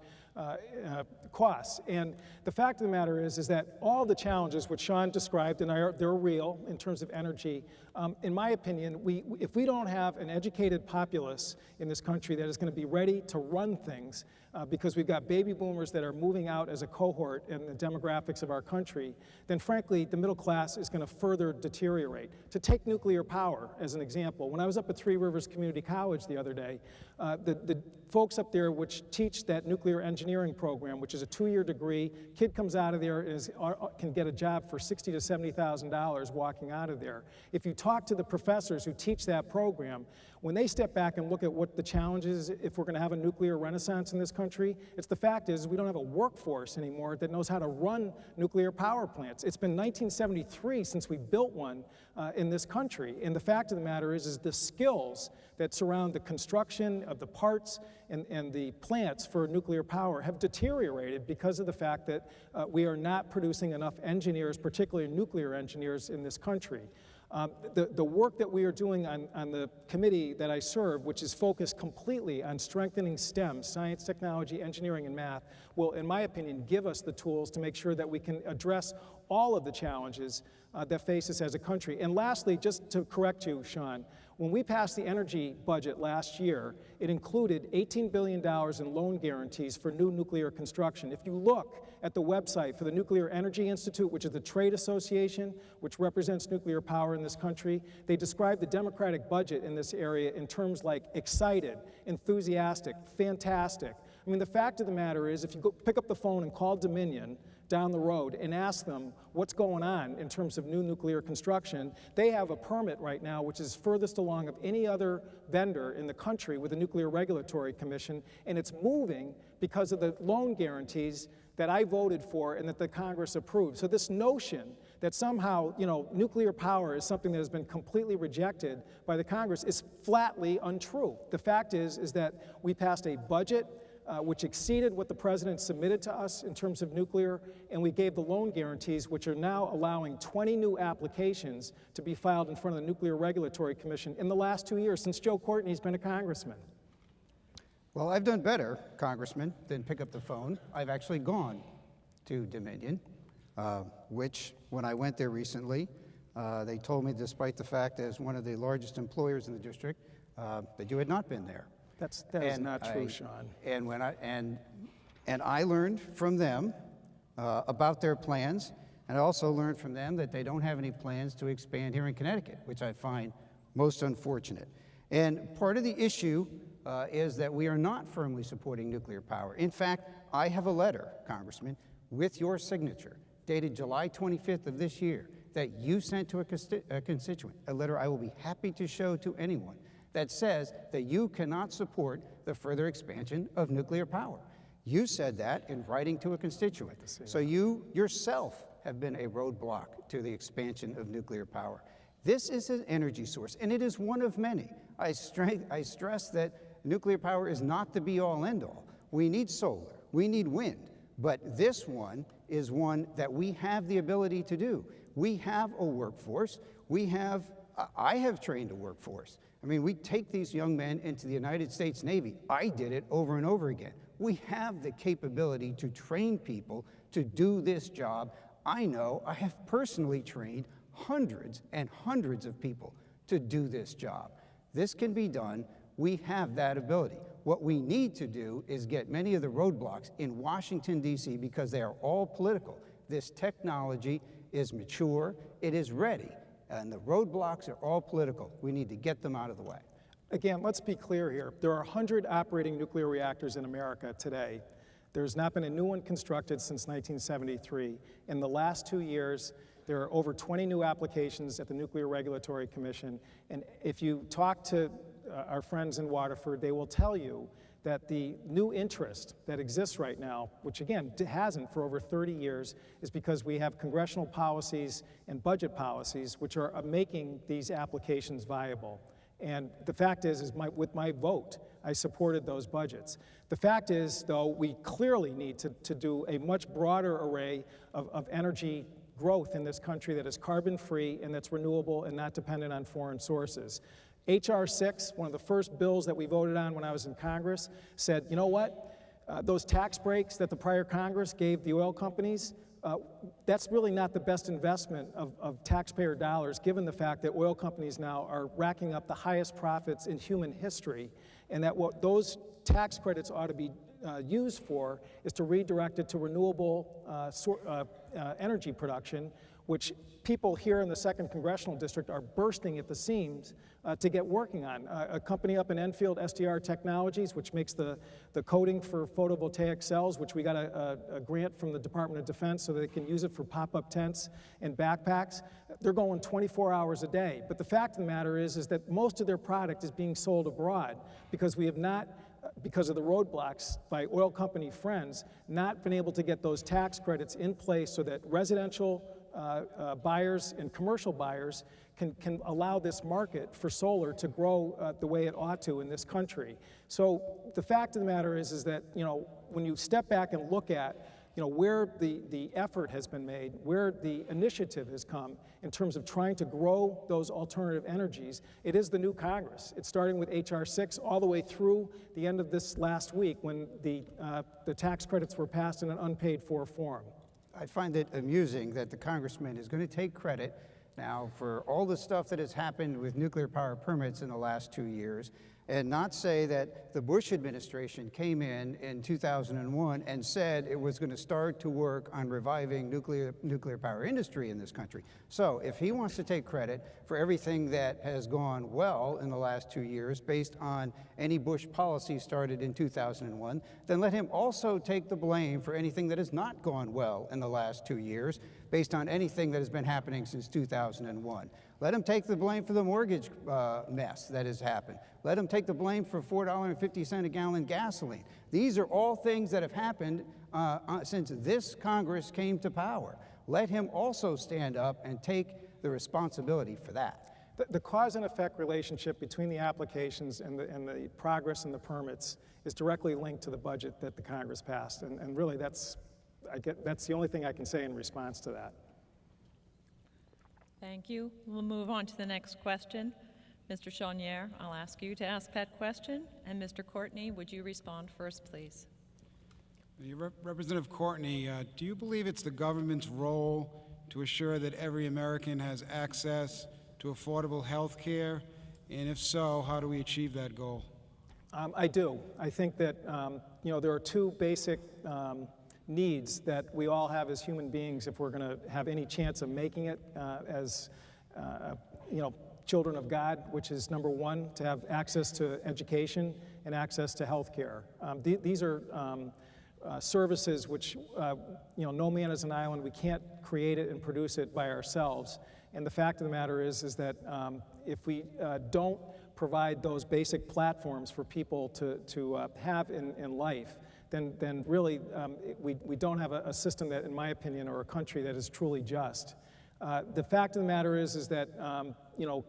costs. And the fact of the matter is that all the challenges which Sean described, and they're real in terms of energy, in my opinion, if we don't have an educated populace in this country that is going to be ready to run things, because we've got baby boomers that are moving out as a cohort in the demographics of our country, then frankly, the middle class is going to further deteriorate. To take nuclear power as an example, when I was up at Three Rivers Community College the other day, the folks up there which teach that nuclear engineering program, which is a 2-year degree, kid comes out of there and can get a job for $60,000 to $70,000 walking out of there. If you talk to the professors who teach that program, when they step back and look at what the challenges if we're going to have a nuclear renaissance in this country, it's the fact is we don't have a workforce anymore that knows how to run nuclear power plants. It's been 1973 since we built one in this country. And the fact of the matter is the skills that surround the construction of the parts and the plants for nuclear power have deteriorated because of the fact that we are not producing enough engineers, particularly nuclear engineers, in this country. The work that we are doing on the committee that I serve, which is focused completely on strengthening STEM, science, technology, engineering, and math, will, in my opinion, give us the tools to make sure that we can address all of the challenges that face us as a country. And lastly, just to correct you, Sean, when we passed the energy budget last year, it included $18 billion in loan guarantees for new nuclear construction. If you look at the website for the Nuclear Energy Institute, which is the trade association which represents nuclear power in this country, they describe the Democratic budget in this area in terms like excited, enthusiastic, fantastic. I mean, the fact of the matter is, if you go pick up the phone and call Dominion down the road and ask them what's going on in terms of new nuclear construction, they have a permit right now which is furthest along of any other vendor in the country with the Nuclear Regulatory Commission, and it's moving because of the loan guarantees that I voted for and that the Congress approved. So this notion that somehow, nuclear power is something that has been completely rejected by the Congress is flatly untrue. The fact is that we passed a budget which exceeded what the president submitted to us in terms of nuclear, and we gave the loan guarantees, which are now allowing 20 new applications to be filed in front of the Nuclear Regulatory Commission in the last 2 years since Joe Courtney's been a congressman. Well, I've done better, Congressman, than pick up the phone. I've actually gone to Dominion, which, when I went there recently, they told me, despite the fact as one of the largest employers in the district, that you had not been there. That is not true, Sean. And I learned from them about their plans, and I also learned from them that they don't have any plans to expand here in Connecticut, which I find most unfortunate. And part of the issue is that we are not firmly supporting nuclear power. In fact, I have a letter, Congressman, with your signature, dated July 25th of this year, that you sent to a constituent, a letter I will be happy to show to anyone, that says that you cannot support the further expansion of nuclear power. You said that in writing to a constituent. So you yourself have been a roadblock to the expansion of nuclear power. This is an energy source, and it is one of many. I stress that nuclear power is not the be-all, end-all. We need solar, we need wind, but this one is one that we have the ability to do. We have a workforce. I have trained a workforce. I mean, we take these young men into the United States Navy. I did it over and over again. We have the capability to train people to do this job. I know I have personally trained hundreds and hundreds of people to do this job. This can be done. We have that ability. What we need to do is get many of the roadblocks in Washington, D.C., because they are all political. This technology is mature. It is ready. And the roadblocks are all political. We need to get them out of the way. Again, let's be clear here. There are 100 operating nuclear reactors in America today. There's not been a new one constructed since 1973. In the last 2 years, there are over 20 new applications at the Nuclear Regulatory Commission. And if you talk to our friends in Waterford, they will tell you that the new interest that exists right now, which again hasn't for over 30 years, is because we have congressional policies and budget policies which are making these applications viable. And the fact is with my vote, I supported those budgets. The fact is, though, we clearly need to do a much broader array of energy growth in this country that is carbon-free and that's renewable and not dependent on foreign sources. H.R. 6, one of the first bills that we voted on when I was in Congress, said, you know what, those tax breaks that the prior Congress gave the oil companies, that's really not the best investment of taxpayer dollars, given the fact that oil companies now are racking up the highest profits in human history, and that what those tax credits ought to be used for is to redirect it to renewable energy production, which people here in the 2nd Congressional District are bursting at the seams to get working on. A company up in Enfield, SDR Technologies, which makes the coating for photovoltaic cells, which we got a grant from the Department of Defense so that they can use it for pop-up tents and backpacks. They're going 24 hours a day. But the fact of the matter is that most of their product is being sold abroad because we have not, because of the roadblocks by oil company friends, not been able to get those tax credits in place so that residential buyers and commercial buyers can allow this market for solar to grow the way it ought to in this country. So the fact of the matter is that, when you step back and look at where the effort has been made, where the initiative has come in terms of trying to grow those alternative energies, it is the new Congress. It's starting with H.R. 6 all the way through the end of this last week when the tax credits were passed in an unpaid-for form. I find it amusing that the congressman is going to take credit now for all the stuff that has happened with nuclear power permits in the last 2 years, and not say that the Bush administration came in 2001 and said it was going to start to work on reviving nuclear power industry in this country. So if he wants to take credit for everything that has gone well in the last 2 years based on any Bush policy started in 2001, then let him also take the blame for anything that has not gone well in the last 2 years based on anything that has been happening since 2001. Let him take the blame for the mortgage mess that has happened. Let him take the blame for $4.50 a gallon gasoline. These are all things that have happened since this Congress came to power. Let him also stand up and take the responsibility for that. The cause and effect relationship between the applications and the progress in the permits is directly linked to the budget that the Congress passed. And really, that's the only thing I can say in response to that. Thank you. We'll move on to the next question. Mr. Chaunier, I'll ask you to ask that question. And Mr. Courtney, would you respond first, please? Representative Courtney, do you believe it's the government's role to assure that every American has access to affordable health care? And if so, how do we achieve that goal? I do. I think that there are two basic needs that we all have as human beings if we're going to have any chance of making it as children of God, which is number one, to have access to education and access to health care. These are services which no man is an island. We can't create it and produce it by ourselves. And the fact of the matter is that if we don't provide those basic platforms for people to have in life, then really we don't have a system that, in my opinion, or a country that is truly just. The fact of the matter is that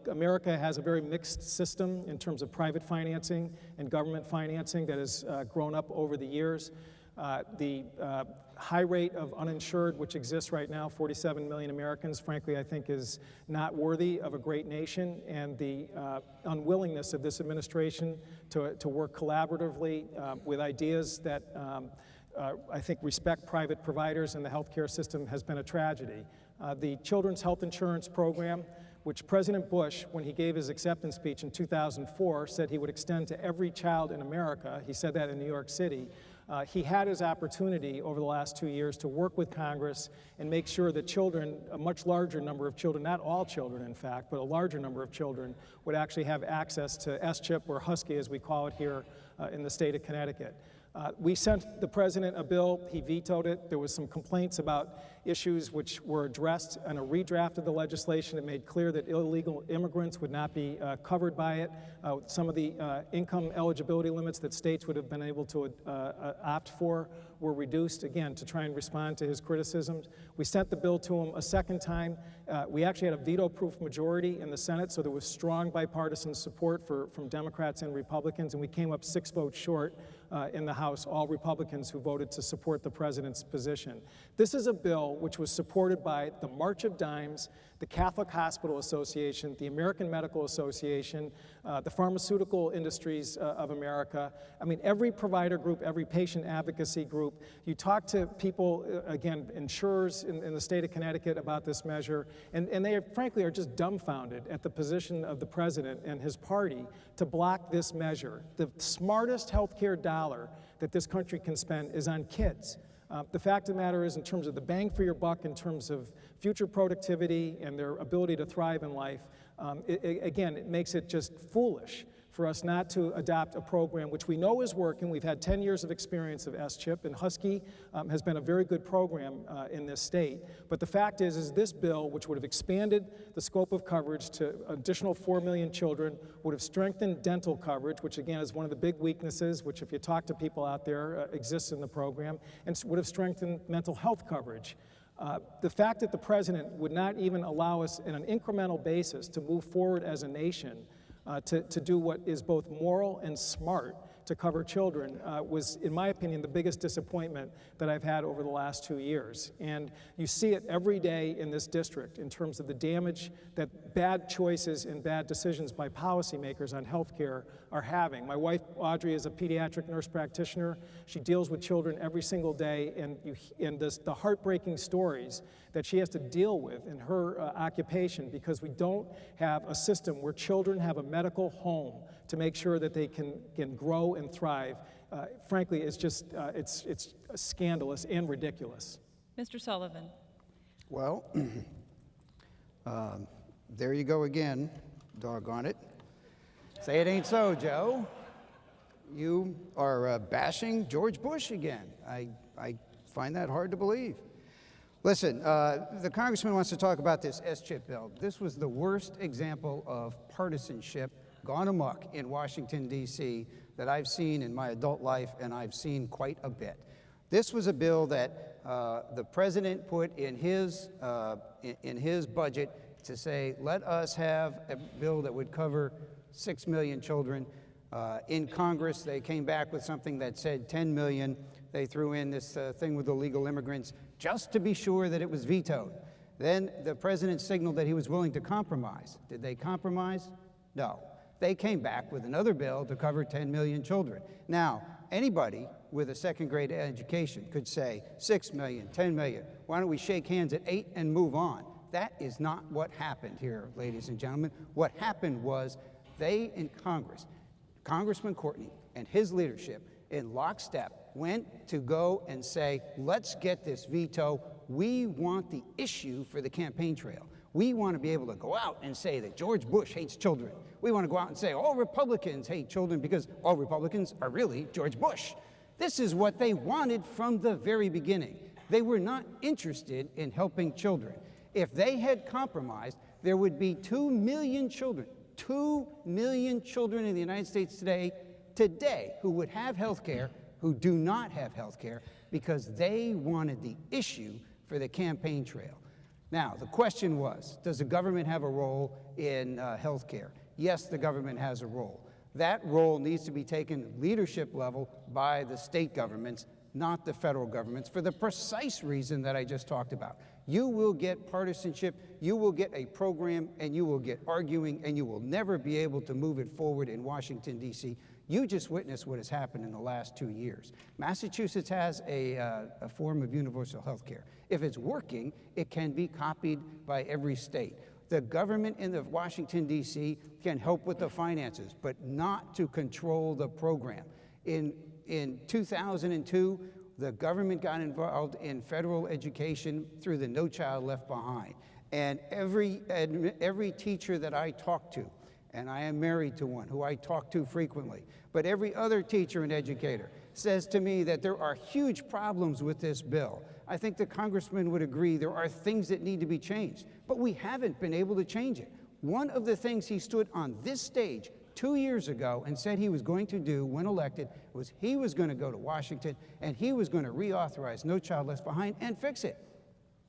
America has a very mixed system in terms of private financing and government financing that has grown up over the years. The high rate of uninsured, which exists right now, 47 million Americans, frankly, I think is not worthy of a great nation, and the unwillingness of this administration to work collaboratively with ideas that I think respect private providers and the healthcare system has been a tragedy. The Children's Health Insurance Program, which President Bush, when he gave his acceptance speech in 2004, said he would extend to every child in America. He said that in New York City. He had his opportunity over the last 2 years to work with Congress and make sure that children, a much larger number of children, not all children in fact, but a larger number of children would actually have access to S-chip, or Husky as we call it here in the state of Connecticut. We sent the president a bill. He vetoed it. There was some complaints about issues which were addressed in a redraft of the legislation. It made clear that illegal immigrants would not be covered by it. Some of the income eligibility limits that states would have been able to opt for were reduced, again, to try and respond to his criticisms. We sent the bill to him a second time. We actually had a veto-proof majority in the Senate, so there was strong bipartisan support from Democrats and Republicans, and we came up 6 votes short in the House, all Republicans who voted to support the president's position. This is a bill which was supported by the March of Dimes, the Catholic Hospital Association, the American Medical Association, the Pharmaceutical Industries of America. I mean, every provider group, every patient advocacy group. You talk to people, again, insurers in the state of Connecticut about this measure, and they frankly are just dumbfounded at the position of the president and his party to block this measure. The smartest healthcare dollar that this country can spend is on kids. The fact of the matter is, in terms of the bang for your buck, in terms of future productivity and their ability to thrive in life, it makes it just foolish for us not to adopt a program which we know is working. We've had 10 years of experience of S-chip, and Husky has been a very good program in this state. But the fact is this bill, which would have expanded the scope of coverage to additional 4 million children, would have strengthened dental coverage, which again is one of the big weaknesses, which if you talk to people out there exists in the program, and would have strengthened mental health coverage. The fact that the president would not even allow us in an incremental basis to move forward as a nation to do what is both moral and smart to cover children was, in my opinion, the biggest disappointment that I've had over the last 2 years. And you see it every day in this district in terms of the damage that bad choices and bad decisions by policymakers on health care are having. My wife, Audrey, is a pediatric nurse practitioner. She deals with children every single day, and the heartbreaking stories that she has to deal with in her occupation because we don't have a system where children have a medical home to make sure that they can grow and thrive. Frankly, it's just, it's scandalous and ridiculous. Mr. Sullivan. Well, there you go again, doggone it. Say it ain't so, Joe. You are bashing George Bush again. I find that hard to believe. Listen, the congressman wants to talk about this S-chip bill. This was the worst example of partisanship gone amok in Washington, D.C. that I've seen in my adult life, and I've seen quite a bit. This was a bill that the president put in his budget to say, let us have a bill that would cover 6 million children. In Congress, they came back with something that said 10 million. They threw in this thing with illegal immigrants just to be sure that it was vetoed. Then the president signaled that he was willing to compromise. Did they compromise? No. They came back with another bill to cover 10 million children. Now, anybody with a second-grade education could say 6 million, 10 million. Why don't we shake hands at 8 and move on? That is not what happened here, ladies and gentlemen. What happened was they in Congress, Congressman Courtney and his leadership in lockstep went to go and say, let's get this veto. We want the issue for the campaign trail. We want to be able to go out and say that George Bush hates children. We want to go out and say all Republicans hate children because all Republicans are really George Bush. This is what they wanted from the very beginning. They were not interested in helping children. If they had compromised, there would be 2 million children, 2 million children in the United States today who would have health care, who do not have health care, because they wanted the issue for the campaign trail. Now, the question was, does the government have a role in health care? Yes, the government has a role. That role needs to be taken leadership level by the state governments, not the federal governments, for the precise reason that I just talked about. You will get partisanship, you will get a program, and you will get arguing, and you will never be able to move it forward in Washington, D.C. You just witnessed what has happened in the last 2 years. Massachusetts has a form of universal health care. If it's working, it can be copied by every state. The government in the Washington, D.C. can help with the finances, but not to control the program. In 2002, the government got involved in federal education through the No Child Left Behind. And every teacher that I talk to, and I am married to one who I talk to frequently, but every other teacher and educator says to me that there are huge problems with this bill. I think the congressman would agree there are things that need to be changed, but we haven't been able to change it. One of the things he stood on this stage 2 years ago and said he was going to do when elected was he was going to go to Washington and he was going to reauthorize No Child Left Behind and fix it.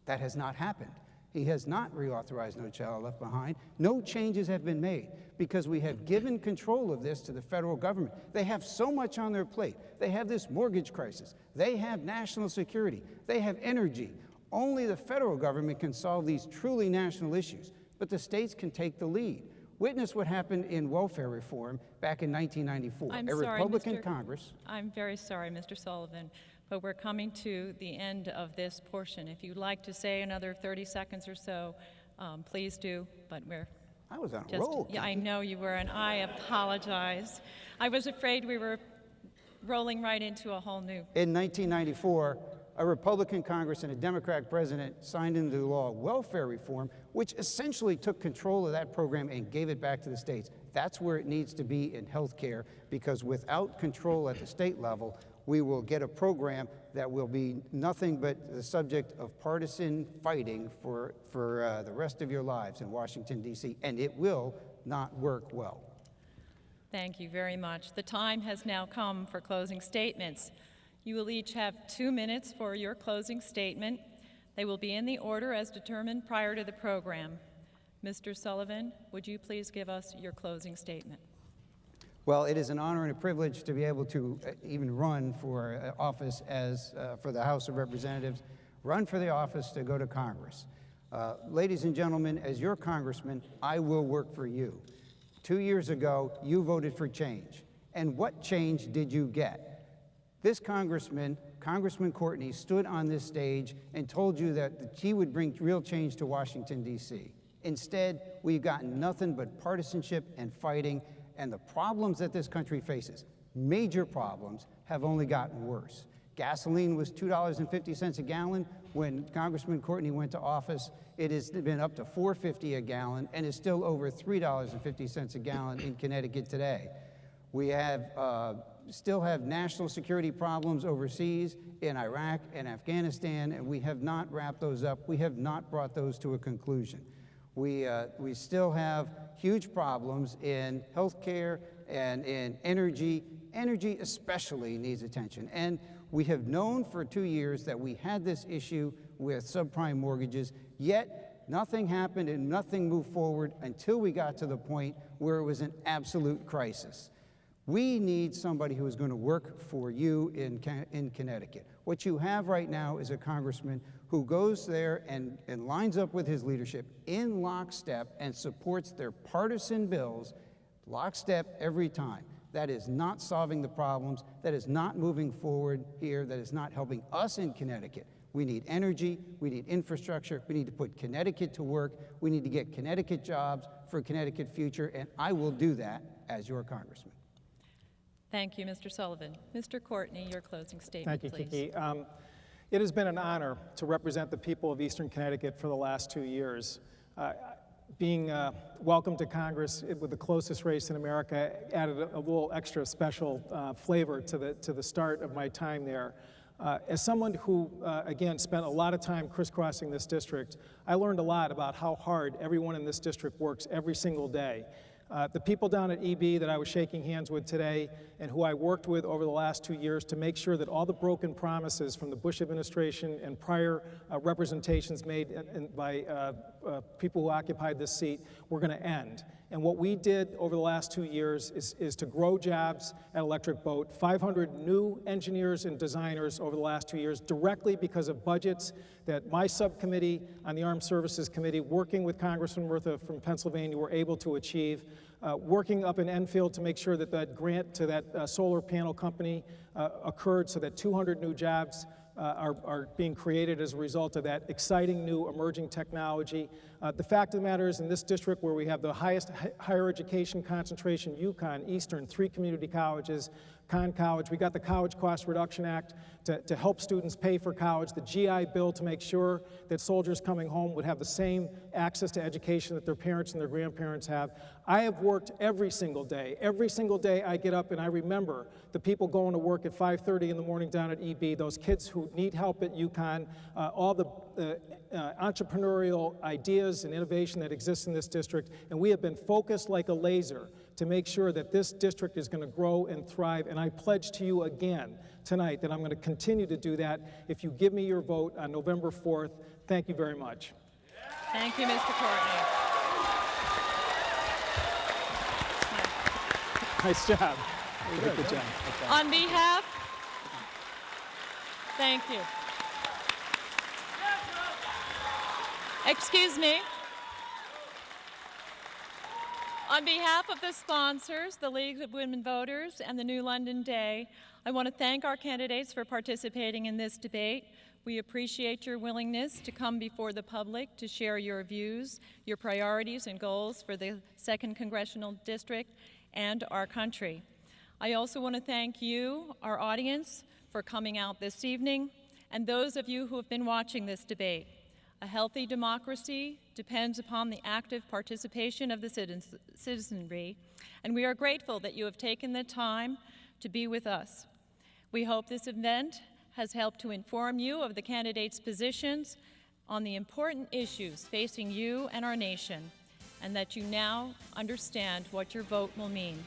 That has not happened. He has not reauthorized No Child Left Behind. No changes have been made because we have given control of this to the federal government. They have so much on their plate. They have this mortgage crisis. They have national security. They have energy. Only the federal government can solve these truly national issues, but the states can take the lead. Witness what happened in welfare reform back in 1994. Republican Congress. I'm very sorry, Mr. Sullivan, but we're coming to the end of this portion. If you'd like to say another 30 seconds or so, please do, but I was on a roll. Yeah, I know you were, and I apologize. I was afraid we were rolling right into a whole new. In 1994, a Republican Congress and a Democrat president signed into law welfare reform, which essentially took control of that program and gave it back to the states. That's where it needs to be in health care, because without control at the state level, we will get a program that will be nothing but the subject of partisan fighting for the rest of your lives in Washington, D.C., and it will not work well. Thank you very much. The time has now come for closing statements. You will each have 2 minutes for your closing statement. They will be in the order as determined prior to the program. Mr. Sullivan, would you please give us your closing statement? Well, it is an honor and a privilege to be able to even run for office as for the House of Representatives, run for the office to go to Congress. Ladies and gentlemen, as your congressman, I will work for you. 2 years ago, you voted for change. And what change did you get? This congressman, Congressman Courtney, stood on this stage and told you that he would bring real change to Washington, D.C. Instead, we've gotten nothing but partisanship and fighting, and the problems that this country faces, major problems, have only gotten worse. Gasoline was $2.50 a gallon when Congressman Courtney went to office. It has been up to $4.50 a gallon and is still over $3.50 a gallon in Connecticut today. We still have national security problems overseas in Iraq and Afghanistan, and we have not wrapped those up. We have not brought those to a conclusion. We still have huge problems in healthcare and in energy. Energy especially needs attention. And we have known for 2 years that we had this issue with subprime mortgages, yet nothing happened and nothing moved forward until we got to the point where it was an absolute crisis. We need somebody who is going to work for you in Connecticut. What you have right now is a congressman who goes there and lines up with his leadership in lockstep and supports their partisan bills lockstep every time. That is not solving the problems. That is not moving forward here. That is not helping us in Connecticut. We need energy. We need infrastructure. We need to put Connecticut to work. We need to get Connecticut jobs for a Connecticut future, and I will do that as your congressman. Thank you, Mr. Sullivan. Mr. Courtney, your closing statement, Thank you, please. Kiki. It has been an honor to represent the people of Eastern Connecticut for the last 2 years. Being welcomed to Congress with the closest race in America added a little extra special flavor to the start of my time there. As someone who, again, spent a lot of time crisscrossing this district, I learned a lot about how hard everyone in this district works every single day. The people down at EB that I was shaking hands with today and who I worked with over the last 2 years to make sure that all the broken promises from the Bush administration and prior representations made by people who occupied this seat were going to end. And what we did over the last 2 years is to grow jobs at Electric Boat, 500 new engineers and designers over the last 2 years, directly because of budgets that my subcommittee on the Armed Services Committee, working with Congressman Murtha from Pennsylvania, were able to achieve. Working up in Enfield to make sure that that grant to that solar panel company occurred so that 200 new jobs are being created as a result of that exciting new emerging technology. The fact of the matter is, in this district where we have the highest higher education concentration, UConn, Eastern, 3 community colleges, Conn College, we got the College Cost Reduction Act to help students pay for college, the GI Bill to make sure that soldiers coming home would have the same access to education that their parents and their grandparents have. I have worked every single day. Every single day I get up and I remember the people going to work at 5:30 in the morning down at EB, those kids who need help at UConn, all the entrepreneurial ideas and innovation that exists in this district, and we have been focused like a laser to make sure that this district is going to grow and thrive, and I pledge to you again tonight that I'm going to continue to do that if you give me your vote on November 4th. Thank you very much. Thank you, Mr. Courtney. Nice job. Good job. On behalf, thank you. Excuse me. On behalf of the sponsors, the League of Women Voters, and the New London Day, I want to thank our candidates for participating in this debate. We appreciate your willingness to come before the public to share your views, your priorities and goals for the 2nd Congressional District and our country. I also want to thank you, our audience, for coming out this evening, and those of you who have been watching this debate. A healthy democracy depends upon the active participation of the citizenry, and we are grateful that you have taken the time to be with us. We hope this event has helped to inform you of the candidates' positions on the important issues facing you and our nation, and that you now understand what your vote will mean.